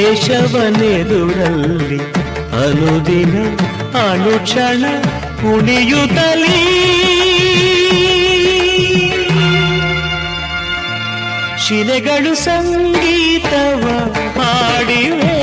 ಕೇಶವನೆದುರಲ್ಲಿ ಅನುದಿನ ಅನುಕ್ಷಣ ಕುಣಿಯುತ್ತಲೀ ಶಿಲೆಗಳು ಸಂಗೀತವ ಹಾಡಿವೆ.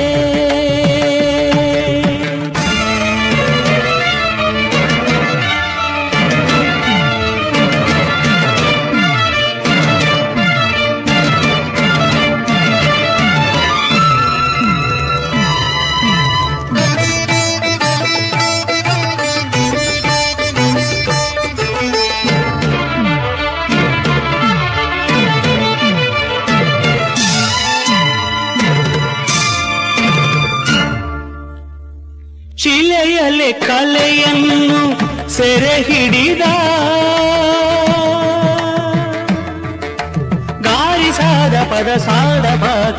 ಶಿಲೆಯಲೆ ಕಲೆಯನ್ನು ಸೆರೆ ಹಿಡಿದ ಗಾರಿಸಾದ ಪದ ಸಾದ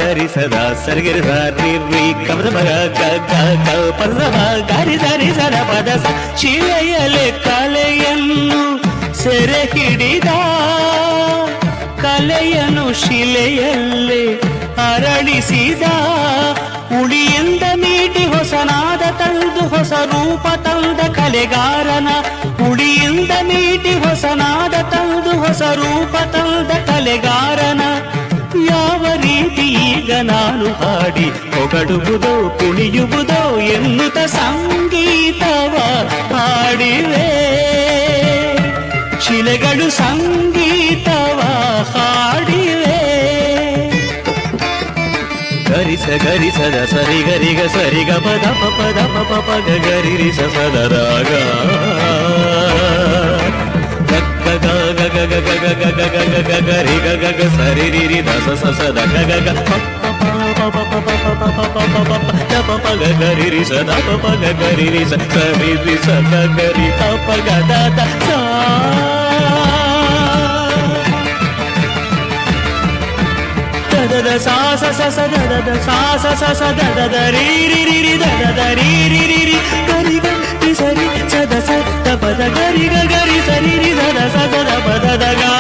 ಗರಿಸದ ಸರಿಗಿರಿಸ ನಿರ್ವಿ ಕಮದ ಪದ ಗಾರಿಸದ ಪದ ಶಿಲೆಯಲೆ ಕಲೆಯನ್ನು ಸೆರೆ ಹಿಡಿದ ಕಲೆಯನ್ನು ಶಿಲೆಯಲ್ಲೇ ಅರಳಿಸಿದ ಉಳಿಯಿಂದ ಮೀಟಿ ಹೊಸನಾದ ತಂದು ಹೊಸ ರೂಪ ತಂದ ಕಲೆಗಾರನ ಉಳಿಯಿಂದ ಮೀಟಿ ಹೊಸನಾದ ತಂದು ಹೊಸ ರೂಪ ತಂದ ಕಲೆಗಾರನ ಯಾವ ರೀತಿ ಈಗ ನಾನು ಹಾಡಿ ಹೊಗಡುವುದೋ ಕುಣಿಯುವುದೋ ಎನ್ನುತ್ತ ಸಂಗೀತವ ಹಾಡಿವೆ. ಶಿಲೆಗಳು ಸಂಗೀತವ ಹಾಡಿವೆ. ಗರಿಸ ಗರಿಸದ ಸರಿ ಗರಿಗ ಸರಿಗ ಪದ ಪದ ಪಪ ಗರಿರಿಸ ಸದರಾಗ ಗರಿ ಗಗ ಸರಿ ರಿ ದಸ ಸದ ಗಗ ಪಪ ಗರಿ ಸದ ಪಪ ಗರಿ ಸರಿ ಸದ ಗರಿ ಪಪ ಗದ ದದ ಸಾಸ ಸಸ ದದ ಸಾಸ ಸಸ ದದ ರೀ ರಿ ರಿ ರಿ ದದ ರೀ ರಿ ರಿ ರಿ ಗರಿ ಗರಿ ಸರಿ ಸದ ಸದ ಪದ ಗರಿ ಗರಿ ಸರಿ ರಿ ದದ ಸದ ಪದ ಗಾ